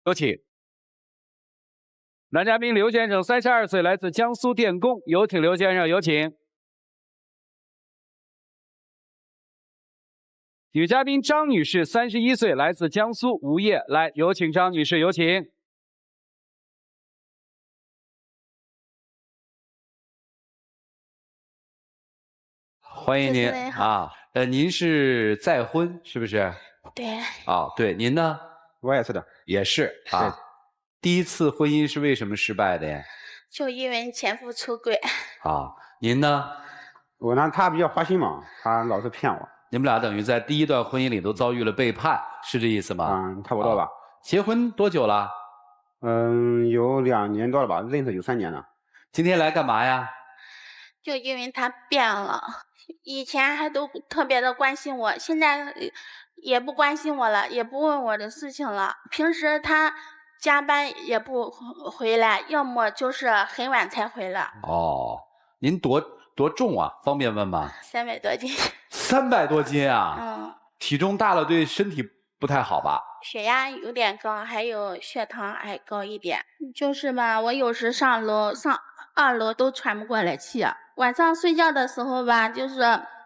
有请。男嘉宾刘先生，32岁，来自江苏电工，有请刘先生，有请。女嘉宾张女士，31岁，来自江苏无业，来，有请张女士，有请。欢迎您啊，您是再婚是不是？对。啊，对，您呢？我也是的，也是啊。第一次婚姻是为什么失败的呀？就因为前夫出轨。啊，您呢？我呢，他比较花心嘛，他老是骗我。你们俩等于在第一段婚姻里都遭遇了背叛，是这意思吗？嗯，差不多吧。结婚多久了？有2年多了吧，认识有3年了。今天来干嘛呀？就因为他变了，以前还都特别的关心我，现在也不关心我了，也不问我的事情了。平时他加班也不回来，要么就是很晚才回来。哦，您多重啊？方便问吗？300多斤。300多斤啊？嗯。体重大了对身体不太好吧？血压有点高，还有血糖还高一点。就是吧，我有时上2楼都喘不过来气，晚上睡觉的时候吧，就是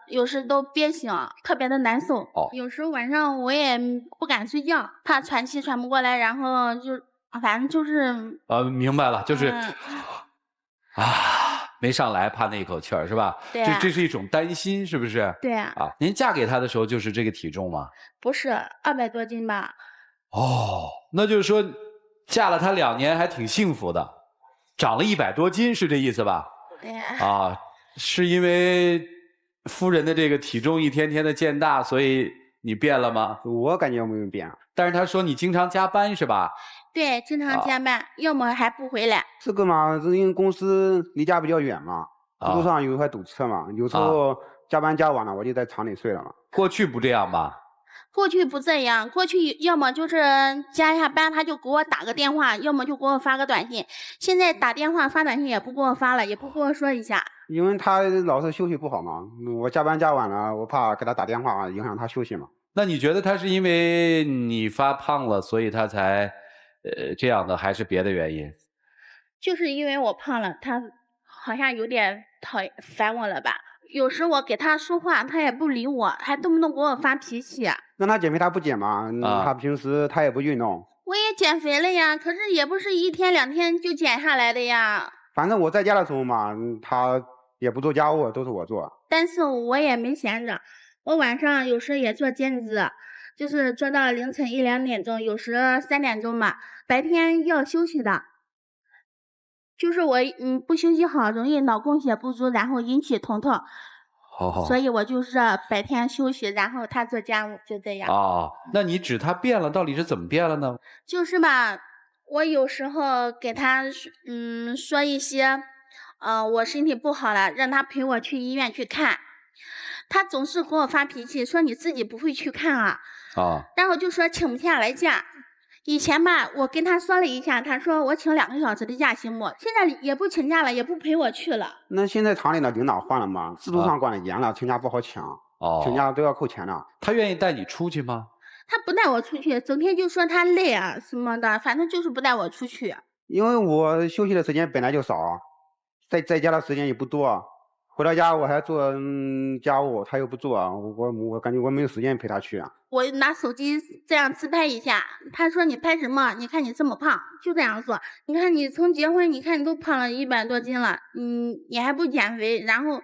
有时都憋醒，特别的难受。哦。有时晚上我也不敢睡觉，怕喘气喘不过来，然后就反正就是。明白了，就是。没上来，怕那一口气儿是吧？对啊。这是一种担心，是不是？对啊。您嫁给他的时候就是这个体重吗？不是，200多斤吧。哦，那就是说，嫁了他2年还挺幸福的，长了100多斤，是这意思吧？对。是因为夫人的这个体重一天天的渐大，所以你变了吗？我感觉我没有变。但是他说你经常加班是吧？对，经常加班，要么还不回来。这个嘛，是因为公司离家比较远嘛，路上有一块堵车嘛，有时候加班加晚了，我就在厂里睡了嘛。过去不这样吧？过去不这样，过去要么就是加下班他就给我打个电话，要么就给我发个短信。现在打电话发短信也不给我发了，也不跟我说一下。因为他老是休息不好嘛，我加班加晚了，我怕给他打电话影响他休息嘛。那你觉得他是因为你发胖了，所以他才这样的，还是别的原因？就是因为我胖了，他好像有点烦我了吧。有时我给他说话，他也不理我，还动不动给我发脾气。让他减肥他不减嘛，他平时他也不运动。我也减肥了呀，可是也不是1天2天就减下来的呀。反正我在家的时候嘛，他也不做家务，都是我做。但是我也没闲着，我晚上有时也做兼职，就是做到凌晨1、2点钟，有时3点钟嘛。白天要休息的，就是我不休息好，容易脑供血不足，然后引起疼痛。所以我就是白天休息，然后他做家务，就这样。那你指他变了，到底是怎么变了呢？就是吧，我有时候给他说一些，我身体不好了，让他陪我去医院去看，他总是给我发脾气，说你自己不会去看啊。然后就说请不下来假。以前吧，我跟他说了一下，他说我请2个小时的假行不？现在也不请假了，也不陪我去了。那现在厂里的领导换了嘛，制度上管得严了，请假不好请，请假都要扣钱的。他愿意带你出去吗？他不带我出去，整天就说他累啊什么的，反正就是不带我出去。因为我休息的时间本来就少，在家的时间也不多，回到家我还做家务，他又不做，我感觉我没有时间陪他去啊。我拿手机这样自拍一下，他说你拍什么？你看你这么胖，就这样说。你看你从结婚，你看你都胖了100多斤了，你还不减肥？然后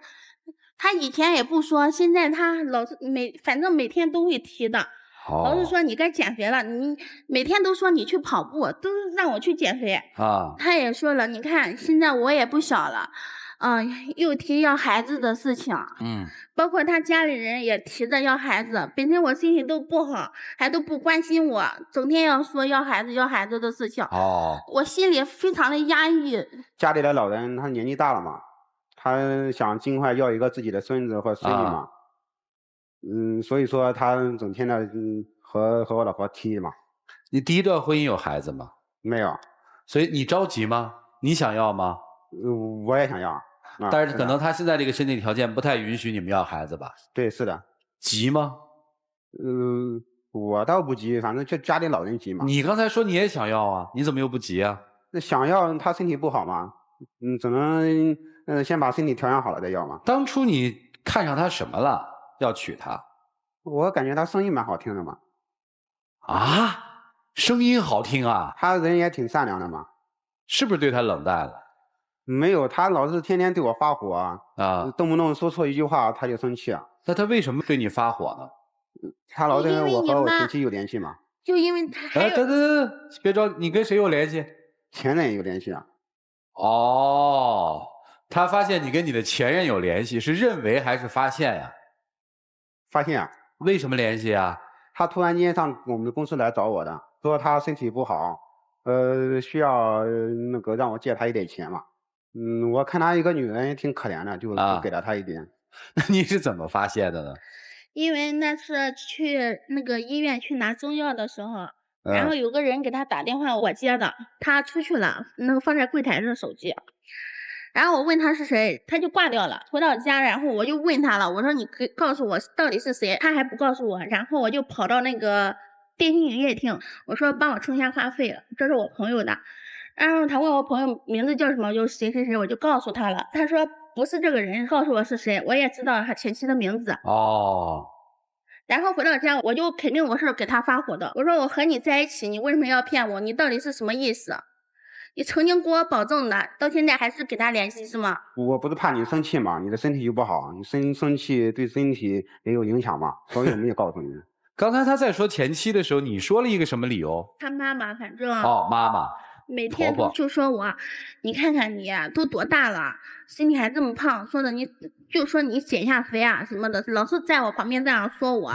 他以前也不说，现在他老是反正每天都会提的，老是说你该减肥了，你每天都说你去跑步，都让我去减肥他也说了，你看现在我也不小了。又提要孩子的事情，包括他家里人也提着要孩子，本身我心情都不好，还都不关心我，整天要说要孩子的事情，我心里非常的压抑。家里的老人他年纪大了嘛，他想尽快要一个自己的孙子或孙女嘛，所以说他整天的和我老婆提嘛。你第一段婚姻有孩子吗？没有。所以你着急吗？你想要吗？我也想要。但是可能他现在这个身体条件不太允许你们要孩子吧？对，是的。急吗？我倒不急，反正就家里老人急嘛。你刚才说你也想要啊，你怎么又不急啊？那想要他身体不好嘛，只能先把身体调养好了再要嘛。当初你看上他什么了，要娶她？我感觉他声音蛮好听的嘛，啊，声音好听啊，他人也挺善良的嘛。是不是对他冷淡了？没有，他老是天天对我发火啊，动不动说错一句话他就生气啊。那他为什么对你发火呢？他老认为我和我因为你妈前妻有联系嘛。就因为他还有等，别着急，你跟谁有联系？前任有联系啊。哦，他发现你跟你的前任有联系，是认为还是发现呀？发现啊。为什么联系啊？他突然间上我们的公司来找我的，说他身体不好，需要那个让我借他一点钱嘛。我看他一个女人也挺可怜的，就给了他一点。那你是怎么发现的呢？因为那次去那个医院去拿中药的时候，然后有个人给他打电话，我接的，他出去了，那个放在柜台的手机。然后我问他是谁，他就挂掉了。回到家，然后我就问他了，我说你可以告诉我到底是谁，他还不告诉我。然后我就跑到那个电信营业厅，我说帮我充下话费，这是我朋友的。然后他问我朋友名字叫什么，就谁谁谁，我就告诉他了。他说不是这个人，告诉我是谁，我也知道他前妻的名字。哦。然后回到家，我就肯定我是给他发火的。我说我和你在一起，你为什么要骗我？你到底是什么意思？你曾经给我保证的，到现在还是给他联系是吗？我不是怕你生气嘛，你的身体又不好，你生气对身体也有影响嘛，所以我没有告诉你。刚才他在说前妻的时候，你说了一个什么理由？他妈妈反正妈妈每天都就说我，你看看你都多大了，身体还这么胖，说的你就说你减下肥啊什么的，老是在我旁边这样说我。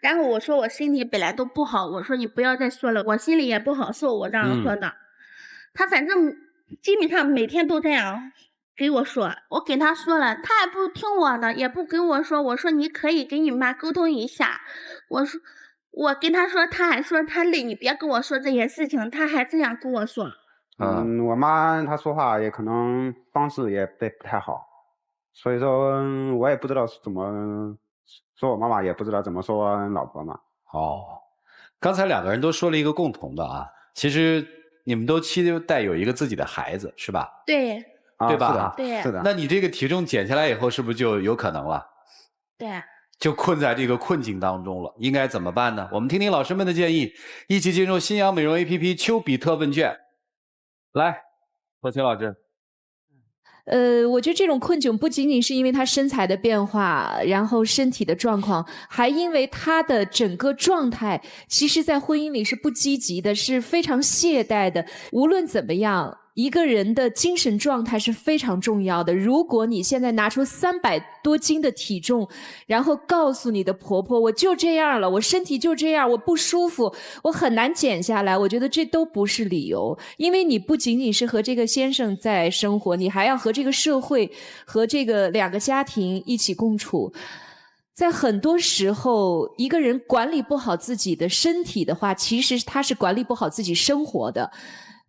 然后我说我身体本来都不好，我说你不要再说了，我心里也不好受，我这样说的。他反正基本上每天都这样给我说，我给他说了，他也不听我的，也不跟我说。我说你可以跟你妈沟通一下。我跟他说，他还说他累，你别跟我说这些事情，他还这样跟我说。我妈她说话也可能方式也不太好，所以说我也不知道怎么说，我妈妈也不知道怎么说老婆嘛。刚才两个人都说了一个共同的啊，其实你们都期待有一个自己的孩子，是吧？对，对吧？对，是的。那你这个体重减下来以后，是不是就有可能了？对，就困在这个困境当中了，应该怎么办呢？我们听听老师们的建议，一起进入新阳美容 APP 丘比特问卷。来，何晴老师。我觉得这种困窘不仅仅是因为他身材的变化，然后身体的状况，还因为他的整个状态，其实在婚姻里是不积极的，是非常懈怠的。无论怎么样，一个人的精神状态是非常重要的。如果你现在拿出300多斤的体重，然后告诉你的婆婆我就这样了，我身体就这样，我不舒服，我很难减下来，我觉得这都不是理由。因为你不仅仅是和这个先生在生活，你还要和这个社会和这个2个家庭一起共处。在很多时候，一个人管理不好自己的身体的话，其实他是管理不好自己生活的。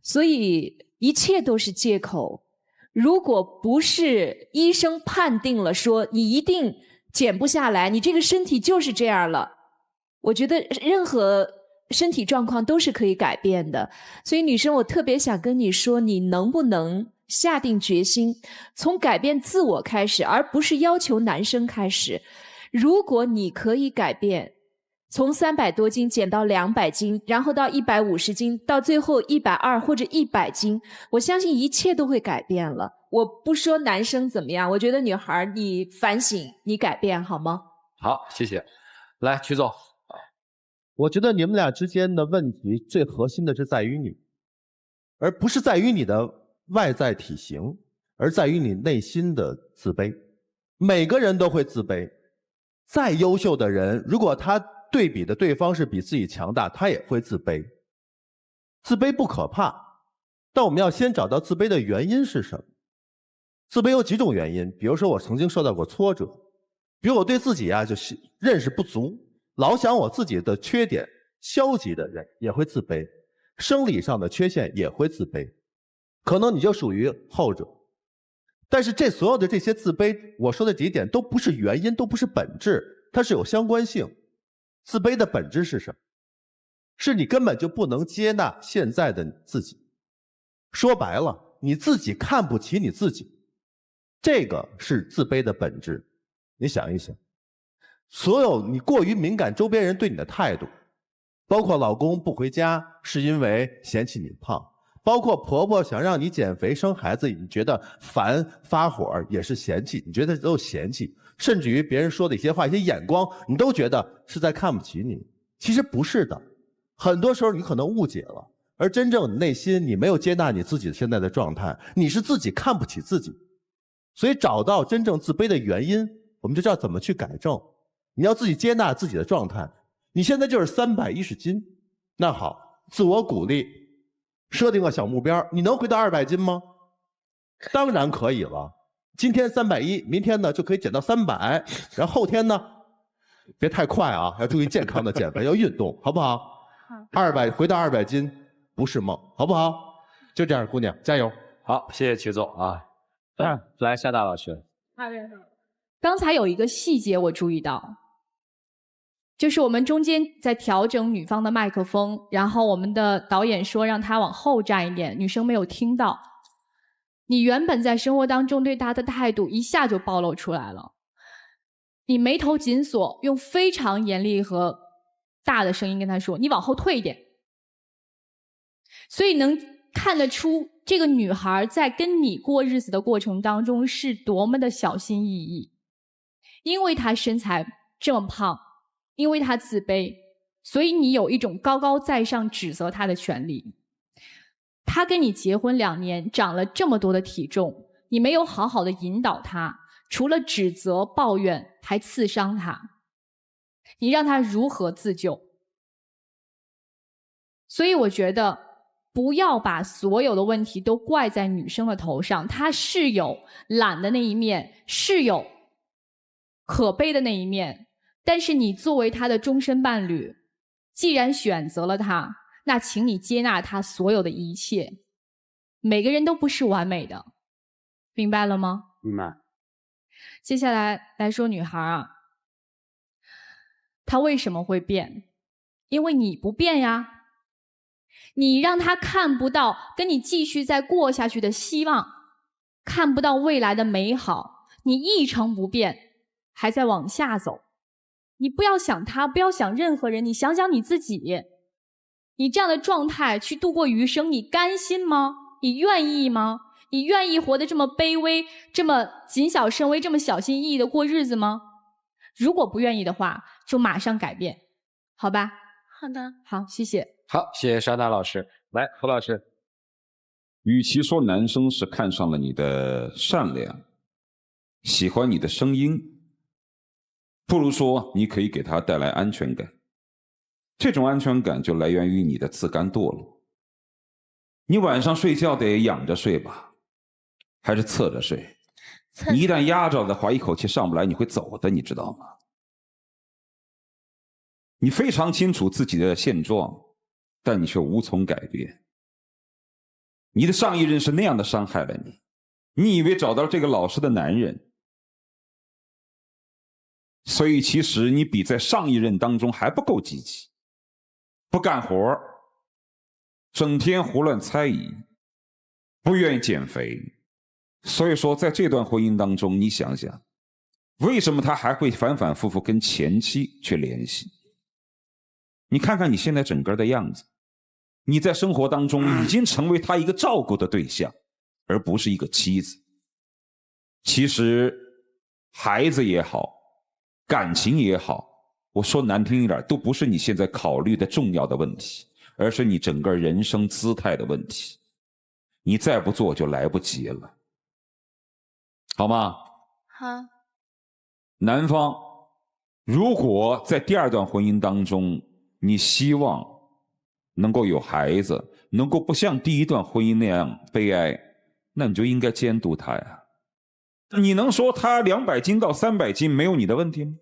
所以一切都是借口。如果不是医生判定了说你一定减不下来，你这个身体就是这样了，我觉得任何身体状况都是可以改变的。所以女生，我特别想跟你说，你能不能下定决心，从改变自我开始，而不是要求男生开始。如果你可以改变，从300多斤减到200斤，然后到150斤，到最后120或者100斤，我相信一切都会改变了。我不说男生怎么样，我觉得女孩你反省，你改变好吗？好，谢谢。来，曲总。我觉得你们俩之间的问题最核心的是在于你，而不是在于你的外在体型，而在于你内心的自卑。每个人都会自卑，再优秀的人，如果他对比的对方是比自己强大，他也会自卑。自卑不可怕，但我们要先找到自卑的原因是什么。自卑有几种原因，比如说我曾经受到过挫折，比如我对自己就是认识不足，老想我自己的缺点，消极的人也会自卑，生理上的缺陷也会自卑，可能你就属于后者。但是所有的这些自卑，我说的几点都不是原因，都不是本质，它是有相关性。自卑的本质是什么？是你根本就不能接纳现在的自己。说白了，你自己看不起你自己，这个是自卑的本质。你想一想，所有你过于敏感周边人对你的态度，包括老公不回家是因为嫌弃你胖，包括婆婆想让你减肥生孩子，你觉得烦发火也是嫌弃，你觉得都嫌弃，甚至于别人说的一些话一些眼光，你都觉得是在看不起你。其实不是的，很多时候你可能误解了，而真正你内心你没有接纳你自己现在的状态，你是自己看不起自己。所以找到真正自卑的原因，我们就知道怎么去改正。你要自己接纳自己的状态，你现在就是310斤，那好，自我鼓励，设定个小目标，你能回到200斤吗？当然可以了。今天310，明天呢就可以减到300，然后后天呢，别太快啊，要注意健康的减肥，要运动，好不好？好。回到200斤不是梦，好不好？就这样，姑娘，加油！好，谢谢曲总啊。来，夏大老师。刚才有一个细节我注意到，就是我们中间在调整女方的麦克风，然后我们的导演说让她往后站一点，女生没有听到。你原本在生活当中对她的态度一下就暴露出来了，你眉头紧锁，用非常严厉和大的声音跟她说：“你往后退一点。”所以能看得出这个女孩在跟你过日子的过程当中是多么的小心翼翼。因为她身材这么胖，因为她自卑，所以你有一种高高在上指责她的权利。她跟你结婚2年，长了这么多的体重，你没有好好的引导她，除了指责抱怨还刺伤她，你让她如何自救？所以我觉得不要把所有的问题都怪在女生的头上，她是有懒的那一面，是有可悲的那一面，但是你作为她的终身伴侣，既然选择了她，那请你接纳她所有的一切。每个人都不是完美的，明白了吗？明白。接下来说女孩啊，她为什么会变？因为你不变呀。你让她看不到跟你继续再过下去的希望，看不到未来的美好，你一成不变，还在往下走。你不要想她，不要想任何人，你想想你自己。你这样的状态去度过余生，你甘心吗？你愿意吗？你愿意活得这么卑微，这么谨小慎微，这么小心翼翼的过日子吗？如果不愿意的话，就马上改变，好吧？好的。好，谢谢。好，谢谢沙大老师。来，胡老师。与其说男生是看上了你的善良，喜欢你的声音，不如说你可以给他带来安全感。这种安全感就来源于你的自甘堕落。你晚上睡觉得仰着睡吧，还是侧着睡？你一旦压着的话，一口气上不来，你会走的，你知道吗？你非常清楚自己的现状，但你却无从改变。你的上一任是那样的伤害了你，你以为找到这个老实的男人，所以其实你比在上一任当中还不够积极，不干活，整天胡乱猜疑，不愿意减肥。所以说在这段婚姻当中，你想想为什么他还会反反复复跟前妻去联系？你看看你现在整个的样子，你在生活当中已经成为他一个照顾的对象，而不是一个妻子。其实孩子也好，感情也好，我说难听一点，都不是你现在考虑的重要的问题，而是你整个人生姿态的问题。你再不做就来不及了，好吗？好。男方如果在第二段婚姻当中，你希望能够有孩子，能够不像第一段婚姻那样悲哀，那你就应该监督他呀。你能说他200斤到300斤没有你的问题吗？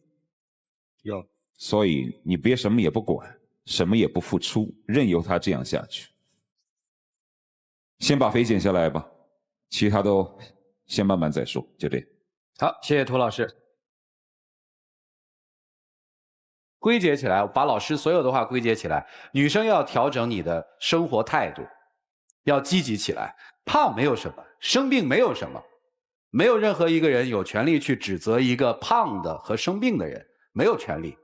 有。所以你别什么也不管，什么也不付出，任由他这样下去。先把肥减下来吧，其他都先慢慢再说，就这样。好，谢谢涂老师。归结起来，把老师所有的话归结起来，女生要调整你的生活态度，要积极起来。胖没有什么，生病没有什么，没有任何一个人有权利去指责一个胖的和生病的人，没有权利。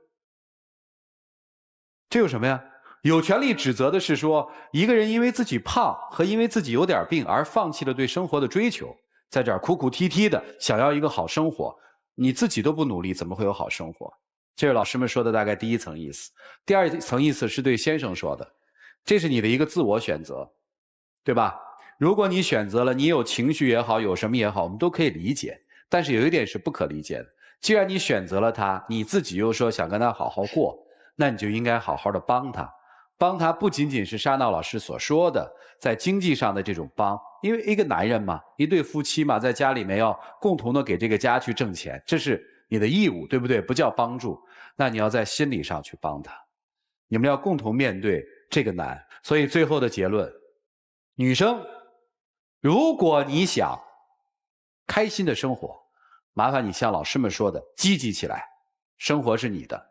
这有什么呀？有权利指责的是说，一个人因为自己胖和因为自己有点病而放弃了对生活的追求，在这儿哭哭啼啼的想要一个好生活，你自己都不努力，怎么会有好生活？这是老师们说的大概第一层意思。第二层意思是对先生说的，这是你的一个自我选择，对吧？如果你选择了，你有情绪也好，有什么也好，我们都可以理解。但是有一点是不可理解的，既然你选择了他，你自己又说想跟他好好过，那你就应该好好的帮他。帮他不仅仅是沙闹老师所说的在经济上的这种帮，因为一个男人嘛，一对夫妻嘛，在家里面要共同的给这个家去挣钱，这是你的义务，对不对？不叫帮助。那你要在心理上去帮他，你们要共同面对这个难。所以最后的结论，女生，如果你想开心的生活，麻烦你像老师们说的积极起来，生活是你的。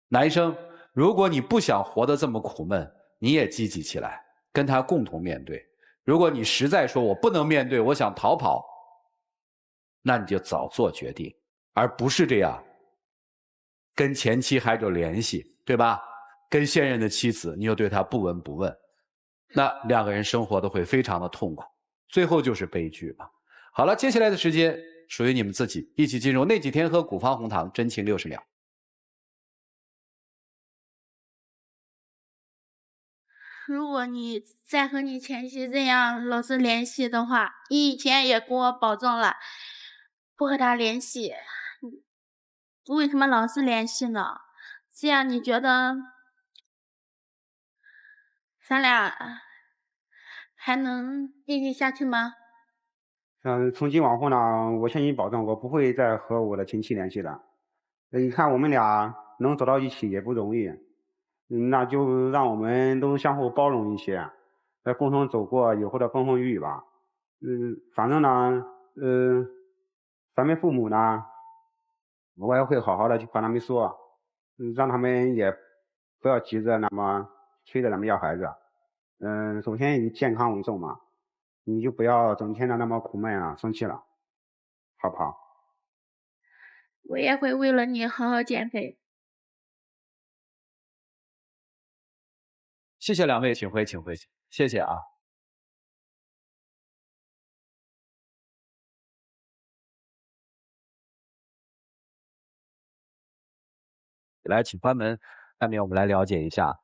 男生，如果你不想活得这么苦闷，你也积极起来，跟他共同面对。如果你实在说我不能面对，我想逃跑，那你就早做决定，而不是这样跟前妻还有联系，对吧？跟现任的妻子你又对他不闻不问，那两个人生活都会非常的痛苦，最后就是悲剧嘛。好了，接下来的时间属于你们自己，一起进入那几天喝古方红糖真情60秒。如果你再和你前妻这样老是联系的话，你以前也跟我保证了不和他联系，为什么老是联系呢？这样你觉得咱俩还能继续下去吗？从今往后呢，我向你保证，我不会再和我的前妻联系了。你看我们俩能走到一起也不容易，那就让我们都相互包容一些，共同走过以后的风风雨雨吧。反正呢，咱们父母呢，我也会好好的去和他们说，让他们也不要急着那么催着咱们要孩子。首先以健康为重嘛，你就不要整天的那么苦闷啊，生气了，好不好？我也会为了你好好减肥。谢谢两位，请回，请回，谢谢啊。来，请关门。下面我们来了解一下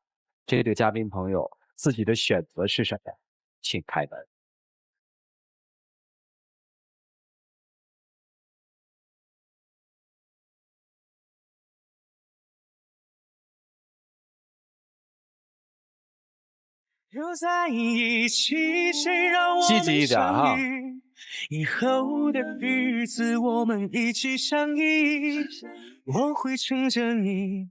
这对嘉宾朋友自己的选择是什么，请开门。又在一起，谁让我积极一点哈。以后的日子我们一起相依，我会撑着你